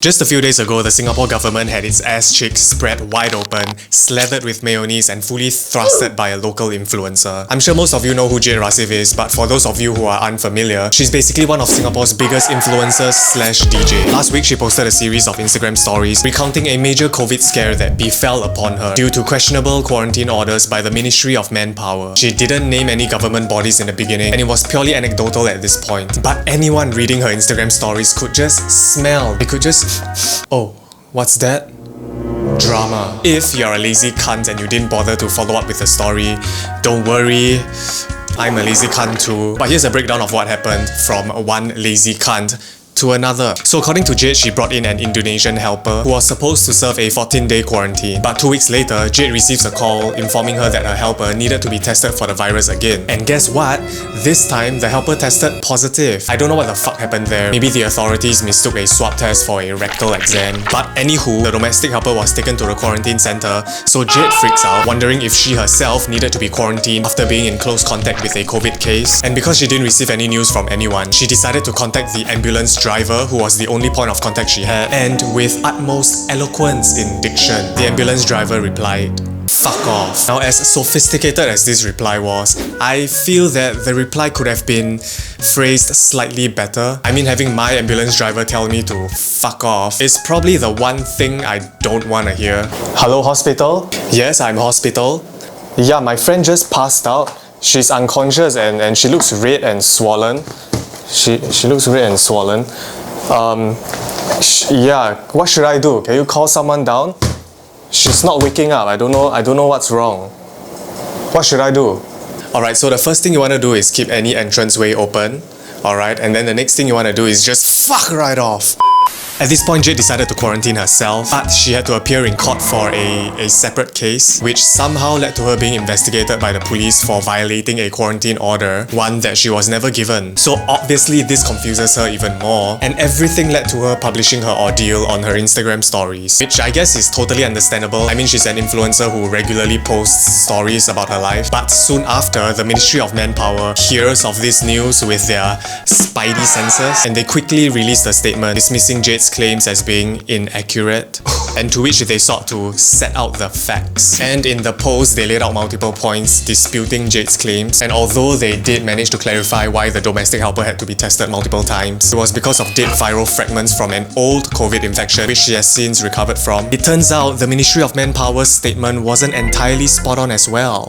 Just a few days ago, the Singapore government had its ass cheeks spread wide open, slathered with mayonnaise and fully thrusted by a local influencer. I'm sure most of you know who Jade Rasif is, but for those of you who are unfamiliar, she's basically one of Singapore's biggest influencers slash DJ. Last week, she posted a series of Instagram stories recounting a major COVID scare that befell upon her due to questionable quarantine orders by the Ministry of Manpower. She didn't name any government bodies in the beginning, and it was purely anecdotal at this point. But anyone reading her Instagram stories could just smell, they could just oh, what's that? Drama. If you're a lazy cunt and you didn't bother to follow up with the story, don't worry, I'm a lazy cunt too. But here's a breakdown of what happened from one lazy cunt to another. So according to Jade, she brought in an Indonesian helper who was supposed to serve a 14-day quarantine. But 2 weeks later, Jade receives a call informing her that her helper needed to be tested for the virus again. And guess what? This time, the helper tested positive. I don't know what the fuck happened there. Maybe the authorities mistook a swab test for a rectal exam. But anywho, the domestic helper was taken to the quarantine center, so Jade freaks out, wondering if she herself needed to be quarantined after being in close contact with a COVID case. And because she didn't receive any news from anyone, she decided to contact the ambulance driver, who was the only point of contact she had, and with utmost eloquence in diction, the ambulance driver replied, "Fuck off." Now, as sophisticated as this reply was, I feel that the reply could have been phrased slightly better. I mean, having my ambulance driver tell me to fuck off is probably the one thing I don't want to hear. Hello, hospital? Yes, I'm hospital. Yeah, my friend just passed out. She's unconscious and she looks red and swollen. She looks red and swollen. Yeah, what should I do? Can you call someone down? She's not waking up. I don't know what's wrong. What should I do? Alright, so the first thing you want to do is keep any entranceway open. Alright, and then the next thing you want to do is just fuck right off. At this point, Jade decided to quarantine herself, but she had to appear in court for a separate case, which somehow led to her being investigated by the police for violating a quarantine order, one that she was never given. So obviously this confuses her even more, and everything led to her publishing her ordeal on her Instagram stories, which I guess is totally understandable. I mean, she's an influencer who regularly posts stories about her life, but soon after, the Ministry of Manpower hears of this news with their spidey senses, and they quickly released a statement dismissing Jade's claims as being inaccurate, and to which they sought to set out the facts. And in the post, they laid out multiple points disputing Jade's claims, and although they did manage to clarify why the domestic helper had to be tested multiple times, it was because of dead viral fragments from an old COVID infection which she has since recovered from. It turns out the Ministry of Manpower's statement wasn't entirely spot on as well.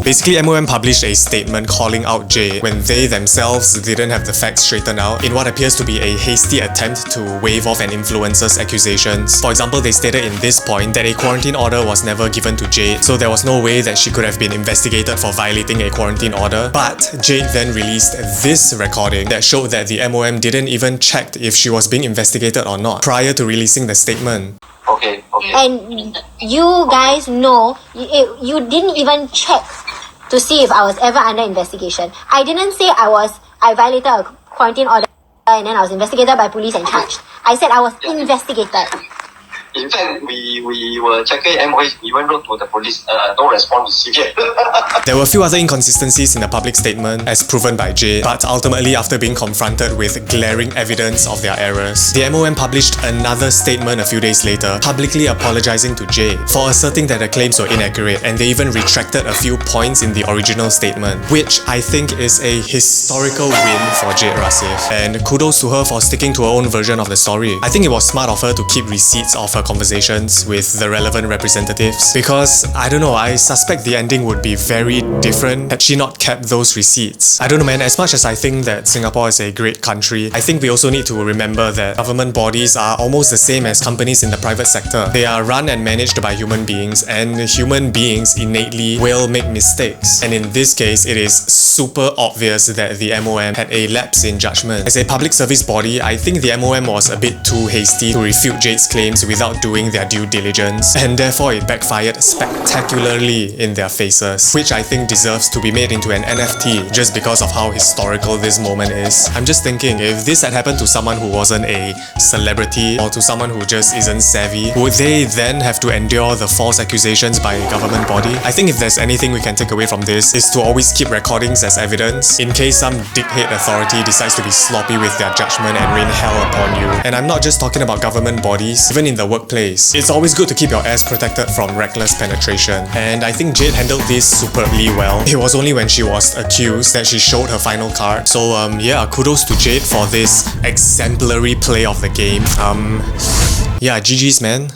Basically, MOM published a statement calling out Jade when they themselves didn't have the facts straightened out in what appears to be a hasty attempt to wave off an influencer's accusations. For example, they stated in this point that a quarantine order was never given to Jade, so there was no way that she could have been investigated for violating a quarantine order. But Jade then released this recording that showed that the MOM didn't even check if she was being investigated or not prior to releasing the statement. Okay. And you guys know, you didn't even check to see if I was ever under investigation. I didn't say I violated a quarantine order and then I was investigated by police and charged. I said I was investigated. In fact, we were checking MOH, we even wrote to the police, no response received yet. There were a few other inconsistencies in the public statement as proven by Jade, but ultimately after being confronted with glaring evidence of their errors, the MOM published another statement a few days later, publicly apologizing to Jade for asserting that the claims were inaccurate, and they even retracted a few points in the original statement, which I think is a historical win for Jade Rasif, and kudos to her for sticking to her own version of the story. I think it was smart of her to keep receipts of her conversations with the relevant representatives, because I don't know, I suspect the ending would be very different had she not kept those receipts. I don't know man, as much as I think that Singapore is a great country, I think we also need to remember that government bodies are almost the same as companies in the private sector. They are run and managed by human beings, and human beings innately will make mistakes. And in this case, it is super obvious that the MOM had a lapse in judgment. As a public service body, I think the MOM was a bit too hasty to refute Jade's claims without without doing their due diligence, and therefore it backfired spectacularly in their faces, which I think deserves to be made into an NFT just because of how historical this moment is. I'm just thinking, if this had happened to someone who wasn't a celebrity or to someone who just isn't savvy, would they then have to endure the false accusations by a government body? I think if there's anything we can take away from this, is to always keep recordings as evidence in case some dickhead authority decides to be sloppy with their judgment and rain hell upon you. And I'm not just talking about government bodies, even in the workplace. It's always good to keep your ass protected from reckless penetration, and I think Jade handled this superbly well. It was only when she was accused that she showed her final card. So yeah, kudos to Jade for this exemplary play of the game. Yeah, GG's man.